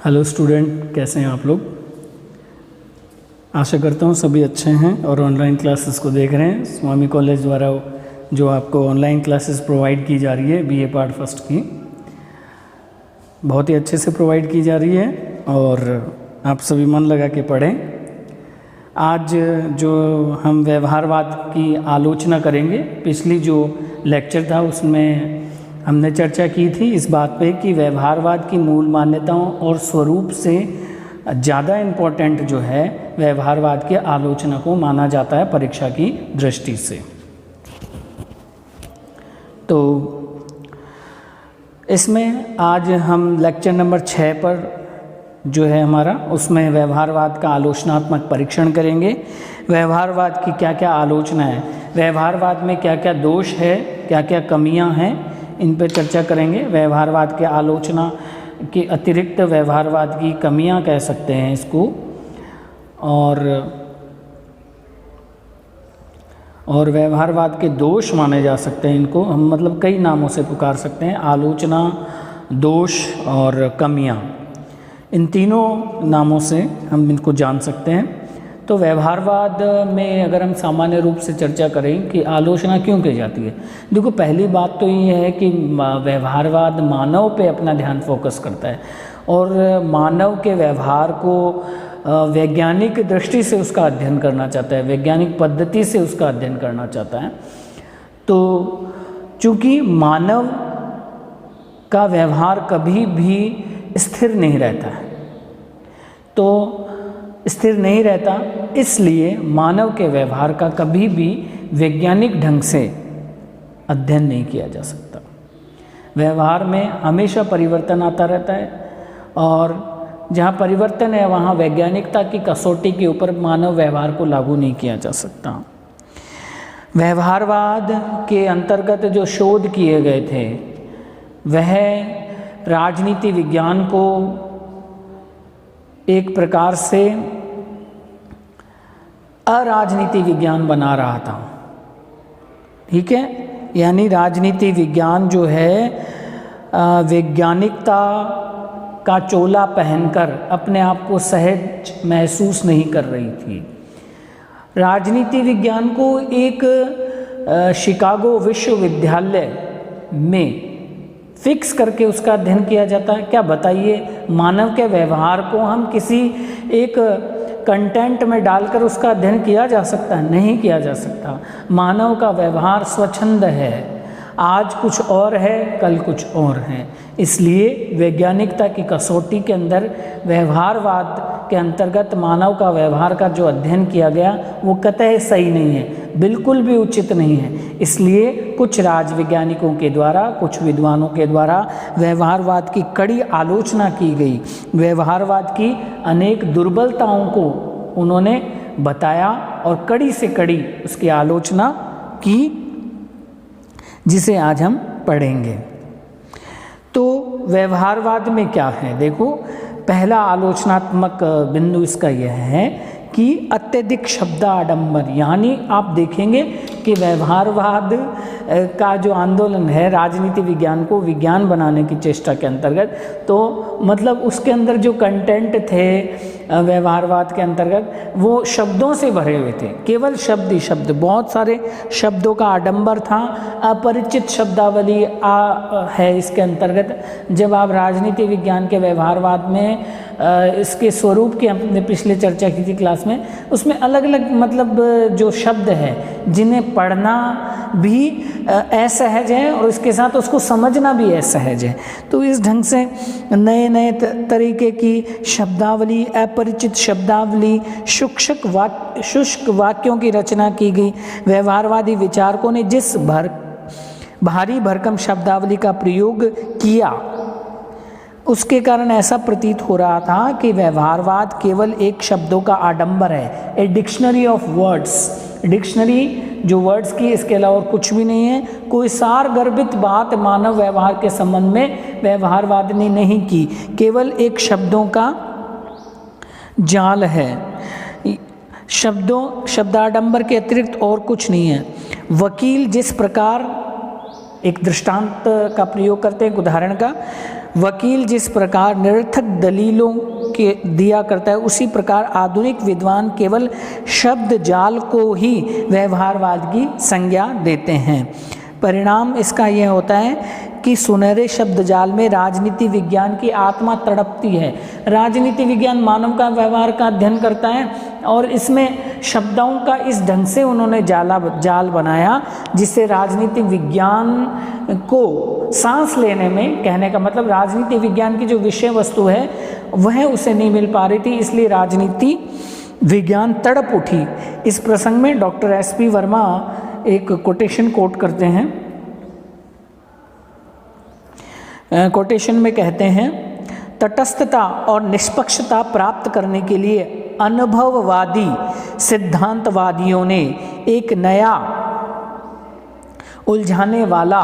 Hello student, कैसे हैं आप लोग। आशा करता हूँ सभी अच्छे हैं और ऑनलाइन क्लासेस को देख रहे हैं। स्वामी कॉलेज द्वारा जो आपको ऑनलाइन क्लासेस प्रोवाइड की जा रही है बीए पार्ट फर्स्ट की, बहुत ही अच्छे से प्रोवाइड की जा रही है और आप सभी मन लगा के पढ़ें। आज जो हम व्यवहारवाद की आलोचना करेंगे, पिछली जो लेक्चर था उसमें हमने चर्चा की थी इस बात पे कि व्यवहारवाद की मूल मान्यताओं और स्वरूप से ज़्यादा इम्पोर्टेंट जो है व्यवहारवाद की आलोचना को माना जाता है परीक्षा की दृष्टि से। तो इसमें आज हम लेक्चर नंबर 6 पर जो है हमारा, उसमें व्यवहारवाद का आलोचनात्मक परीक्षण करेंगे। व्यवहारवाद की क्या क्या आलोचना है, व्यवहारवाद में क्या क्या दोष है, क्या क्या कमियां हैं, इन पर चर्चा करेंगे। व्यवहारवाद के आलोचना के अतिरिक्त व्यवहारवाद की कमियां कह सकते हैं इसको, और व्यवहारवाद के दोष माने जा सकते हैं। इनको हम मतलब कई नामों से पुकार सकते हैं, आलोचना, दोष और कमियां, इन तीनों नामों से हम इनको जान सकते हैं। तो व्यवहारवाद में अगर हम सामान्य रूप से चर्चा करें कि आलोचना क्यों की जाती है, देखो पहली बात तो ये है कि व्यवहारवाद मानव पे अपना ध्यान फोकस करता है और मानव के व्यवहार को वैज्ञानिक दृष्टि से उसका अध्ययन करना चाहता है, वैज्ञानिक पद्धति से उसका अध्ययन करना चाहता है। तो चूँकि मानव का व्यवहार कभी भी स्थिर नहीं रहता है, तो स्थिर नहीं रहता, इसलिए मानव के व्यवहार का कभी भी वैज्ञानिक ढंग से अध्ययन नहीं किया जा सकता। व्यवहार में हमेशा परिवर्तन आता रहता है और जहाँ परिवर्तन है वहाँ वैज्ञानिकता की कसौटी के ऊपर मानव व्यवहार को लागू नहीं किया जा सकता। व्यवहारवाद के अंतर्गत जो शोध किए गए थे वह राजनीति विज्ञान को एक प्रकार से अराजनीति विज्ञान बना रहा था, ठीक है। यानी राजनीति विज्ञान जो है वैज्ञानिकता का चोला पहनकर अपने आप को सहज महसूस नहीं कर रही थी। राजनीति विज्ञान को एक शिकागो विश्वविद्यालय में फिक्स करके उसका अध्ययन किया जाता है। क्या बताइए, मानव के व्यवहार को हम किसी एक कंटेंट में डालकर उसका अध्ययन किया जा सकता है? नहीं किया जा सकता। मानव का व्यवहार स्वच्छंद है, आज कुछ और है, कल कुछ और है। इसलिए वैज्ञानिकता की कसौटी के अंदर व्यवहारवाद के अंतर्गत मानव का व्यवहार का जो अध्ययन किया गया वो कतई सही नहीं है, बिल्कुल भी उचित नहीं है। इसलिए कुछ राजवैज्ञानिकों के द्वारा, कुछ विद्वानों के द्वारा व्यवहारवाद की कड़ी आलोचना की गई। व्यवहारवाद की अनेक दुर्बलताओं को उन्होंने बताया और कड़ी से कड़ी उसकी आलोचना की, जिसे आज हम पढ़ेंगे। तो व्यवहारवाद में क्या है, देखो पहला आलोचनात्मक बिंदु इसका यह है कि अत्यधिक शब्दाडंबर, यानी आप देखेंगे कि व्यवहारवाद का जो आंदोलन है राजनीति विज्ञान को विज्ञान बनाने की चेष्टा के अंतर्गत, तो मतलब उसके अंदर जो कंटेंट थे व्यवहारवाद के अंतर्गत वो शब्दों से भरे हुए थे, केवल शब्द ही शब्द, बहुत सारे शब्दों का आडंबर था, अपरिचित शब्दावली है इसके अंतर्गत। जब आप राजनीति विज्ञान के व्यवहारवाद में इसके स्वरूप की हमने पिछले चर्चा की थी क्लास में, उसमें अलग अलग मतलब जो शब्द है जिन्हें पढ़ना भी असहज है और इसके साथ उसको समझना भी असहज है। तो इस ढंग से नए नए तरीके की शब्दावली, अपरिचित शब्दावली, शुष्क वाक्यों की रचना की गई। व्यवहारवादी विचारकों ने जिस भारी भरकम शब्दावली का प्रयोग किया उसके कारण ऐसा प्रतीत हो रहा था कि व्यवहारवाद केवल एक शब्दों का आडंबर है, a dictionary of words, dictionary जो वर्ड्स की, इसके अलावा और कुछ भी नहीं है। कोई सार गर्भित बात मानव व्यवहार के संबंध में व्यवहारवाद ने नहीं की, केवल एक शब्दों का जाल है, शब्दाडंबर के अतिरिक्त और कुछ नहीं है। वकील जिस प्रकार एक दृष्टांत का प्रयोग करते हैं, एक उदाहरण का। वकील जिस प्रकार निरर्थक दलीलों के दिया करता है, उसी प्रकार आधुनिक विद्वान केवल शब्द जाल को ही व्यवहारवाद की संज्ञा देते हैं। परिणाम इसका यह होता है कि सुनहरे शब्द जाल में राजनीति विज्ञान की आत्मा तड़पती है। राजनीति विज्ञान मानव का व्यवहार का अध्ययन करता है और इसमें शब्दों का इस ढंग से उन्होंने जाल बनाया जिससे राजनीति विज्ञान को सांस लेने में, कहने का मतलब राजनीति विज्ञान की जो विषय वस्तु है वह उसे नहीं मिल पा रही थी, इसलिए राजनीति विज्ञान तड़प उठी। इस प्रसंग में डॉक्टर एसपी वर्मा एक कोटेशन कोट करते हैं। कोटेशन में कहते हैं, तटस्थता और निष्पक्षता प्राप्त करने के लिए अनुभववादी सिद्धांतवादियों ने एक नया उलझाने वाला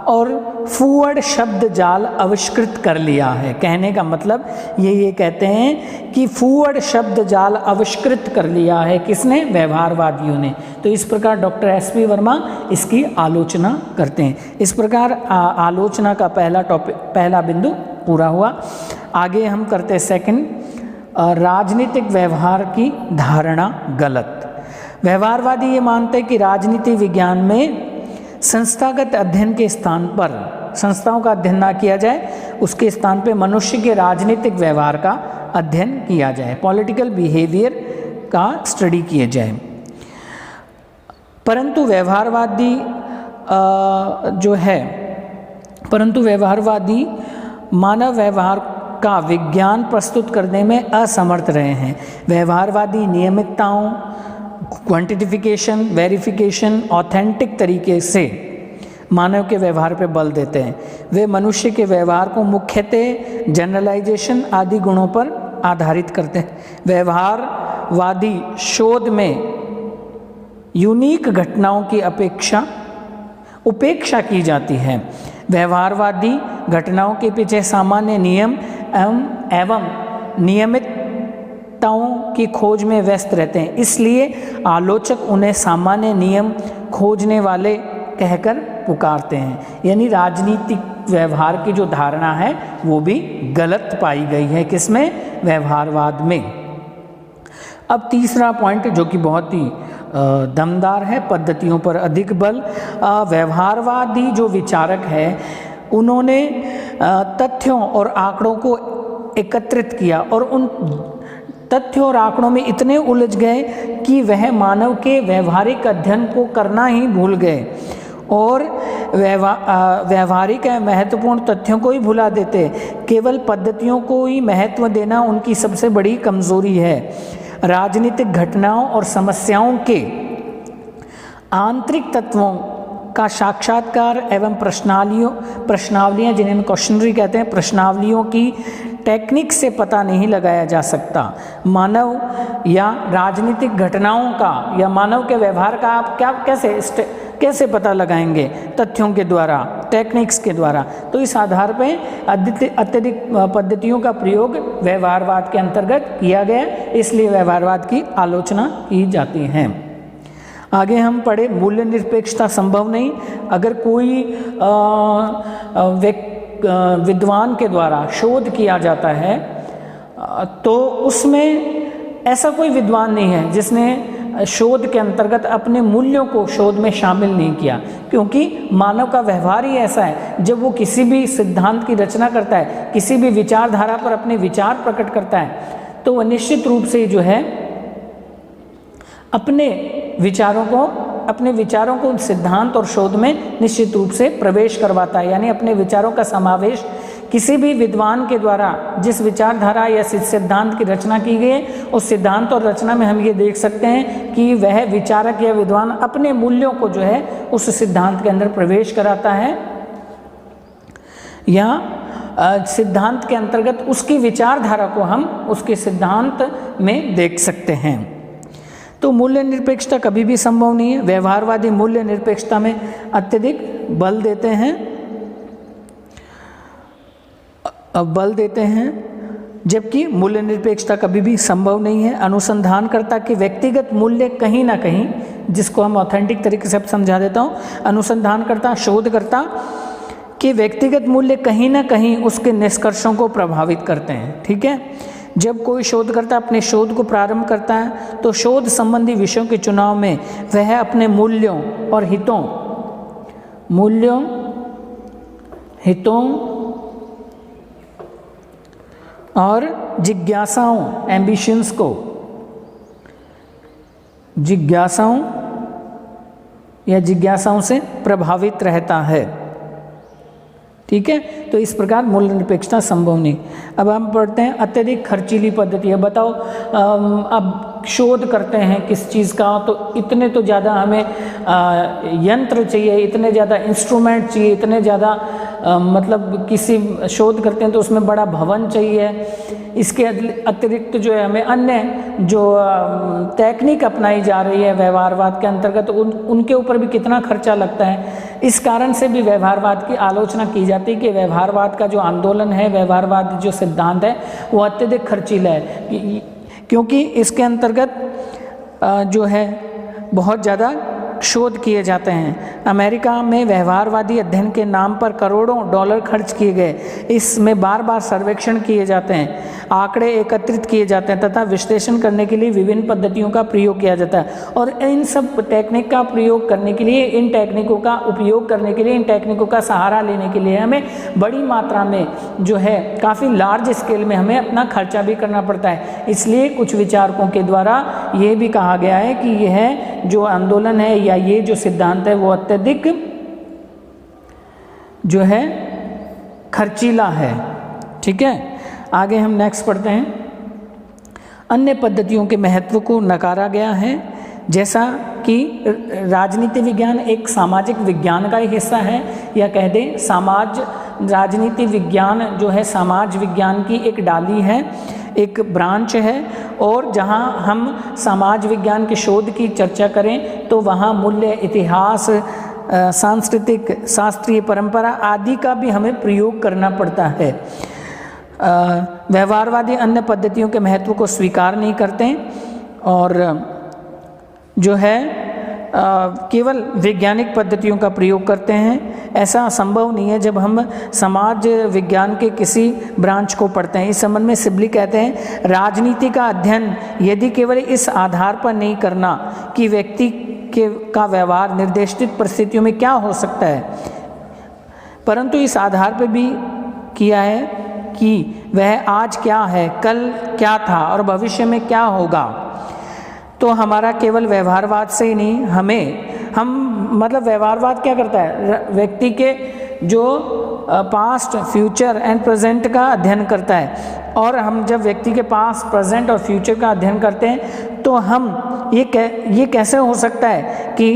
और फूअड़ शब्द जाल आविष्कृत कर लिया है। कहने का मतलब ये कहते हैं कि फूअड़ शब्द जाल आविष्कृत कर लिया है, किसने? व्यवहारवादियों ने। तो इस प्रकार डॉक्टर एसपी वर्मा इसकी आलोचना करते हैं। इस प्रकार आलोचना का पहला बिंदु पूरा हुआ। आगे हम करते हैं सेकंड, राजनीतिक व्यवहार की धारणा गलत। व्यवहारवादी ये मानते हैं कि राजनीति विज्ञान में संस्थागत अध्ययन के स्थान पर, संस्थाओं का अध्ययन ना किया जाए, उसके स्थान पे मनुष्य के राजनीतिक व्यवहार का अध्ययन किया जाए, पॉलिटिकल बिहेवियर का स्टडी किए जाए। परंतु व्यवहारवादी मानव व्यवहार का विज्ञान प्रस्तुत करने में असमर्थ रहे हैं। व्यवहारवादी नियमितताओं, क्वांटिफिकेशन, वेरिफिकेशन, ऑथेंटिक तरीके से मानव के व्यवहार पर बल देते हैं। वे मनुष्य के व्यवहार को मुख्यतः जनरलाइजेशन आदि गुणों पर आधारित करते हैं। व्यवहारवादी शोध में यूनिक घटनाओं की उपेक्षा की जाती है। व्यवहारवादी घटनाओं के पीछे सामान्य नियम एवं नियमितताओं की खोज में व्यस्त रहते हैं, इसलिए आलोचक उन्हें सामान्य नियम खोजने वाले कहकर पुकारते हैं। यानी राजनीतिक व्यवहार की जो धारणा है वो भी गलत पाई गई है, किसमें? व्यवहारवाद में। अब तीसरा पॉइंट जो कि बहुत ही दमदार है, पद्धतियों पर अधिक बल। व्यवहारवादी जो विचारक है उन्होंने तथ्यों और आंकड़ों को एकत्रित किया और उन तथ्यों और आंकड़ों में इतने उलझ गए कि वह मानव के व्यवहारिक अध्ययन को करना ही भूल गए और व्यवहारिक महत्वपूर्ण तथ्यों को ही भुला देते। केवल पद्धतियों को ही महत्व देना उनकी सबसे बड़ी कमजोरी है। राजनीतिक घटनाओं और समस्याओं के आंतरिक तत्वों का साक्षात्कार एवं प्रश्नावलियाँ जिन्हें हम क्वेश्चनरी कहते हैं, प्रश्नावलियों की टेक्निक से पता नहीं लगाया जा सकता। मानव या राजनीतिक घटनाओं का या मानव के व्यवहार का आप कैसे पता लगाएंगे? तथ्यों के द्वारा, टेक्निक्स के द्वारा। तो इस आधार पर अत्यधिक पद्धतियों का प्रयोग व्यवहारवाद के अंतर्गत किया गया, इसलिए व्यवहारवाद की आलोचना की जाती है। आगे हम पढ़े, मूल्य निरपेक्षता संभव नहीं। अगर कोई विद्वान के द्वारा शोध किया जाता है तो उसमें ऐसा कोई विद्वान नहीं है जिसने शोध के अंतर्गत अपने मूल्यों को शोध में शामिल नहीं किया, क्योंकि मानव का व्यवहार ही ऐसा है। जब वो किसी भी सिद्धांत की रचना करता है, किसी भी विचारधारा पर अपने विचार प्रकट करता है, तो वह निश्चित रूप से जो है अपने विचारों को सिद्धांत और शोध में निश्चित रूप से प्रवेश करवाता है। यानी अपने विचारों का समावेश किसी भी विद्वान के द्वारा जिस विचारधारा या सिद्धांत की रचना की गई है, उस सिद्धांत और रचना में हम ये देख सकते हैं कि वह विचारक या विद्वान अपने मूल्यों को जो है उस सिद्धांत के अंदर प्रवेश कराता है या सिद्धांत के अंतर्गत उसकी विचारधारा को हम उसके सिद्धांत में देख सकते हैं। तो मूल्य निरपेक्षता कभी भी संभव नहीं है। व्यवहारवादी मूल्य निरपेक्षता में अत्यधिक बल देते हैं, जबकि मूल्य निरपेक्षता कभी भी संभव नहीं है। अनुसंधानकर्ता के व्यक्तिगत मूल्य कहीं ना कहीं जिसको हम ऑथेंटिक तरीके से समझा देता हूँ, अनुसंधानकर्ता, शोधकर्ता के व्यक्तिगत मूल्य कहीं ना कहीं उसके निष्कर्षों को प्रभावित करते हैं। ठीक है, जब कोई शोधकर्ता अपने शोध को प्रारंभ करता है तो शोध संबंधी विषयों के चुनाव में वह अपने मूल्यों और हितों और जिज्ञासाओं, एम्बिशंस को, जिज्ञासाओं से प्रभावित रहता है। ठीक है, तो इस प्रकार मूल्य निरपेक्षता संभव नहीं। अब हम पढ़ते हैं अत्यधिक खर्चीली पद्धति है। बताओ, अब शोध करते हैं किस चीज़ का, तो इतने तो ज़्यादा हमें यंत्र चाहिए, इतने ज़्यादा इंस्ट्रूमेंट चाहिए, इतने ज़्यादा मतलब किसी शोध करते हैं तो उसमें बड़ा भवन चाहिए। इसके अतिरिक्त जो है हमें अन्य जो टेक्निक अपनाई जा रही है व्यवहारवाद के अंतर्गत, उनके ऊपर भी कितना खर्चा लगता है। इस कारण से भी व्यवहारवाद की आलोचना की जाती है कि व्यवहारवाद का जो आंदोलन है, व्यवहारवाद जो सिद्धांत है, वो अत्यधिक खर्चीला है, क्योंकि इसके अंतर्गत जो है बहुत ज़्यादा शोध किए जाते हैं। अमेरिका में व्यवहारवादी अध्ययन के नाम पर करोड़ों डॉलर खर्च किए गए। इसमें बार बार सर्वेक्षण किए जाते हैं, आंकड़े एकत्रित किए जाते हैं तथा विश्लेषण करने के लिए विभिन्न पद्धतियों का प्रयोग किया जाता है। और इन सब टेक्निक का प्रयोग करने के लिए, इन टेक्निकों का उपयोग करने के लिए, इन टेक्निकों का सहारा लेने के लिए हमें बड़ी मात्रा में जो है काफ़ी लार्ज स्केल में हमें अपना खर्चा भी करना पड़ता है। इसलिए कुछ विचारकों के द्वारा ये भी कहा गया है कि यह जो आंदोलन है या ये जो सिद्धांत है वो अत्यधिक जो है खर्चीला है। ठीक है, आगे हम नेक्स्ट पढ़ते हैं। अन्य पद्धतियों के महत्व को नकारा गया है, जैसा कि राजनीति विज्ञान एक सामाजिक विज्ञान का ही हिस्सा है, या कह दें राजनीति विज्ञान जो है समाज विज्ञान की एक डाली है, एक ब्रांच है। और जहाँ हम समाज विज्ञान के शोध की चर्चा करें तो वहाँ मूल्य, इतिहास, सांस्कृतिक, शास्त्रीय परंपरा आदि का भी हमें प्रयोग करना पड़ता है। व्यवहारवादी अन्य पद्धतियों के महत्व को स्वीकार नहीं करते और जो है केवल वैज्ञानिक पद्धतियों का प्रयोग करते हैं। ऐसा संभव नहीं है जब हम समाज विज्ञान के किसी ब्रांच को पढ़ते हैं। इस संबंध में सिबली कहते हैं, राजनीति का अध्ययन यदि केवल इस आधार पर नहीं करना कि व्यक्ति का व्यवहार निर्देशित परिस्थितियों में क्या हो सकता है, परंतु इस आधार पर भी किया है कि वह आज क्या है, कल क्या था और भविष्य में क्या होगा, तो हमारा केवल व्यवहारवाद से ही नहीं, मतलब व्यवहारवाद क्या करता है, व्यक्ति के जो पास्ट, फ्यूचर एंड प्रेजेंट का अध्ययन करता है। और हम जब व्यक्ति के पास्ट, प्रेजेंट और फ्यूचर का अध्ययन करते हैं तो हम ये कैसे हो सकता है कि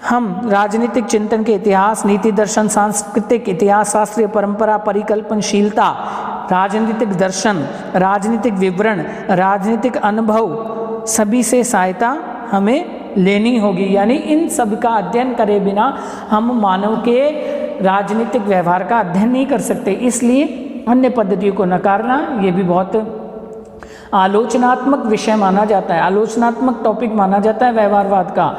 हम राजनीतिक चिंतन के इतिहास, नीति दर्शन, सांस्कृतिक इतिहास, शास्त्रीय परंपरा, परिकल्पनशीलता, राजनीतिक दर्शन, राजनीतिक विवरण, राजनीतिक अनुभव, सभी से सहायता हमें लेनी होगी। यानी इन सब का अध्ययन करे बिना हम मानव के राजनीतिक व्यवहार का अध्ययन नहीं कर सकते। इसलिए अन्य पद्धतियों को नकारना ये भी बहुत आलोचनात्मक विषय माना जाता है, आलोचनात्मक टॉपिक माना जाता है व्यवहारवाद का।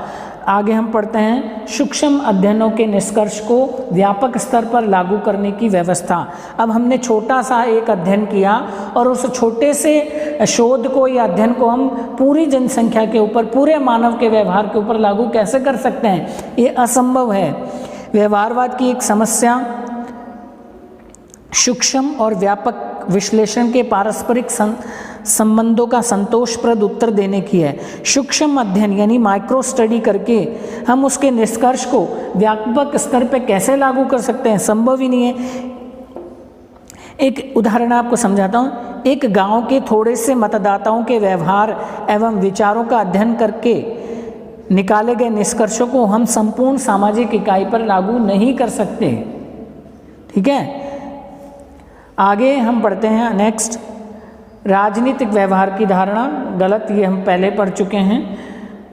आगे हम पढ़ते हैं सूक्ष्म अध्ययनों के निष्कर्ष को व्यापक स्तर पर लागू करने की व्यवस्था। अब हमने छोटा सा एक अध्ययन किया और उस छोटे से शोध को या अध्ययन को हम पूरी जनसंख्या के ऊपर, पूरे मानव के व्यवहार के ऊपर लागू कैसे कर सकते हैं, ये असंभव है। व्यवहारवाद की एक समस्या सूक्ष्म और व्यापक विश्लेषण के पारस्परिक संबंधों का संतोषप्रद उत्तर देने की है। सूक्ष्म अध्ययन यानी माइक्रो स्टडी करके हम उसके निष्कर्ष को व्यापक स्तर पर कैसे लागू कर सकते हैं, संभव ही नहीं है। एक उदाहरण आपको समझाता हूँ। एक गांव के थोड़े से मतदाताओं के व्यवहार एवं विचारों का अध्ययन करके निकाले गए निष्कर्षों को हम संपूर्ण सामाजिक इकाई पर लागू नहीं कर सकते। ठीक है, आगे हम पढ़ते हैं नेक्स्ट, राजनीतिक व्यवहार की धारणा गलत, ये हम पहले पढ़ चुके हैं।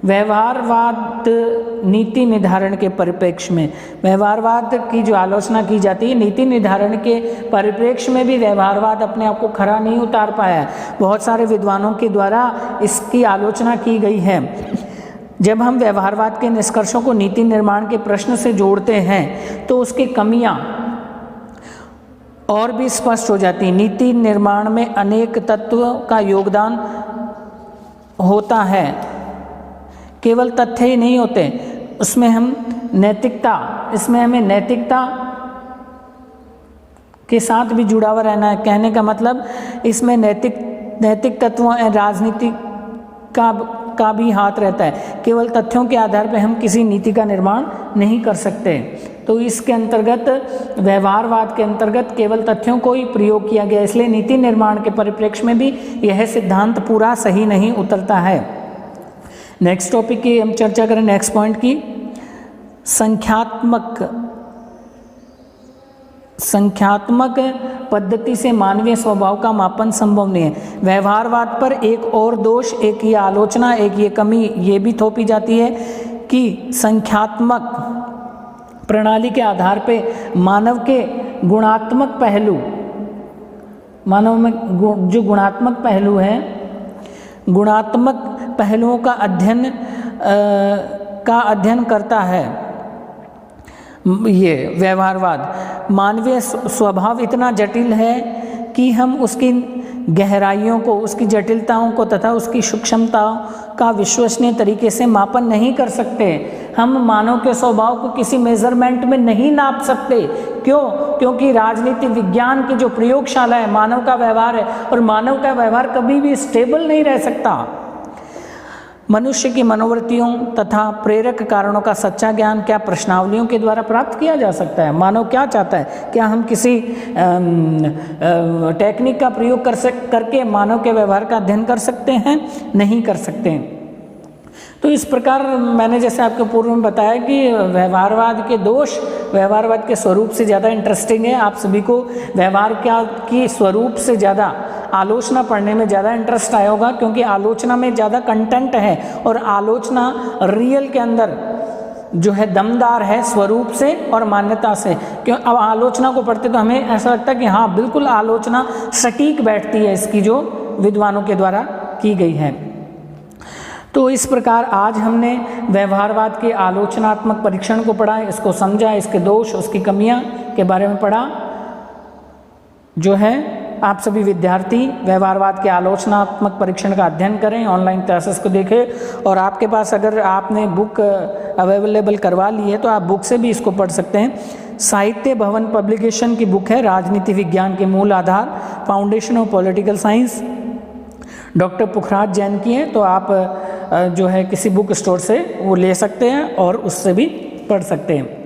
व्यवहारवाद नीति निर्धारण के परिप्रेक्ष्य में, व्यवहारवाद की जो आलोचना की जाती है, नीति निर्धारण के परिप्रेक्ष्य में भी व्यवहारवाद अपने आप को खरा नहीं उतार पाया है। बहुत सारे विद्वानों के द्वारा इसकी आलोचना की गई है। जब हम व्यवहारवाद के निष्कर्षों को नीति निर्माण के प्रश्न से जोड़ते हैं तो उसकी कमियां और भी स्पष्ट हो जाती हैं। नीति निर्माण में अनेक तत्वों का योगदान होता है, केवल तथ्य ही नहीं होते, उसमें हमें नैतिकता के साथ भी जुड़ा हुआ रहना है। कहने का मतलब इसमें नैतिक तत्वों राजनीति का भी हाथ रहता है। केवल तथ्यों के आधार पर हम किसी नीति का निर्माण नहीं कर सकते। तो इसके अंतर्गत व्यवहारवाद के अंतर्गत केवल तथ्यों को ही प्रयोग किया गया, इसलिए नीति निर्माण के परिप्रेक्ष्य में भी यह सिद्धांत पूरा सही नहीं उतरता है। नेक्स्ट टॉपिक की हम चर्चा करें, नेक्स्ट पॉइंट की, संख्यात्मक पद्धति से मानवीय स्वभाव का मापन संभव नहीं है। व्यवहारवाद पर एक और दोष, एक ये आलोचना, एक ये कमी ये भी थोपी जाती है कि संख्यात्मक प्रणाली के आधार पे मानव के गुणात्मक पहलू, मानव में जो गुणात्मक पहलू है, गुणात्मक पहलुओं का अध्ययन करता है ये व्यवहारवाद। मानवीय स्वभाव इतना जटिल है कि हम उसकी गहराइयों को, उसकी जटिलताओं को तथा उसकी सूक्ष्मताओं का विश्वसनीय तरीके से मापन नहीं कर सकते। हम मानव के स्वभाव को किसी मेजरमेंट में नहीं नाप सकते। क्यों? क्योंकि राजनीति विज्ञान की जो प्रयोगशाला है मानव का व्यवहार है, और मानव का व्यवहार कभी भी स्टेबल नहीं रह सकता। मनुष्य की मनोवृत्तियों तथा प्रेरक कारणों का सच्चा ज्ञान क्या प्रश्नावलियों के द्वारा प्राप्त किया जा सकता है? मानव क्या चाहता है? क्या हम किसी टेक्निक का प्रयोग करके मानव के व्यवहार का अध्ययन कर सकते हैं? नहीं कर सकते हैं। तो इस प्रकार मैंने जैसे आपको पूर्व में बताया कि व्यवहारवाद के दोष व्यवहारवाद के स्वरूप से ज़्यादा इंटरेस्टिंग है। आप सभी को व्यवहार की स्वरूप से ज़्यादा आलोचना पढ़ने में ज़्यादा इंटरेस्ट आया होगा, क्योंकि आलोचना में ज़्यादा कंटेंट है और आलोचना रियल के अंदर जो है दमदार है स्वरूप से और मान्यता से। क्यों? अब आलोचना को पढ़ते तो हमें ऐसा लगता है कि हाँ बिल्कुल आलोचना सटीक बैठती है इसकी, जो विद्वानों के द्वारा की गई है। तो इस प्रकार आज हमने व्यवहारवाद के आलोचनात्मक परीक्षण को पढ़ा, इसको समझा, इसके दोष, उसकी कमियां के बारे में पढ़ा। जो है आप सभी विद्यार्थी व्यवहारवाद के आलोचनात्मक परीक्षण का अध्ययन करें, ऑनलाइन क्लासेस को देखें, और आपके पास अगर आपने बुक अवेलेबल करवा ली है तो आप बुक से भी इसको पढ़ सकते हैं। साहित्य भवन पब्लिकेशन की बुक है राजनीति विज्ञान के मूल आधार, foundation of political science, doctor Pukhraj Jain की है। तो आप जो है किसी बुक स्टोर से वो ले सकते हैं और उससे भी पढ़ सकते हैं।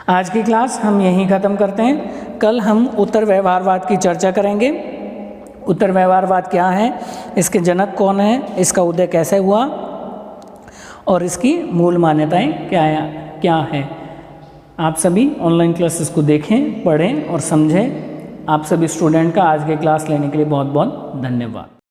आज की क्लास हम यहीं ख़त्म करते हैं। कल हम उत्तर व्यवहारवाद की चर्चा करेंगे। उत्तर व्यवहारवाद क्या है, इसके जनक कौन है, इसका उदय कैसे हुआ और इसकी मूल मान्यताएं क्या है। आप सभी ऑनलाइन क्लासेस को देखें, पढ़ें और समझें। आप सभी स्टूडेंट का आज के क्लास लेने के लिए बहुत बहुत धन्यवाद।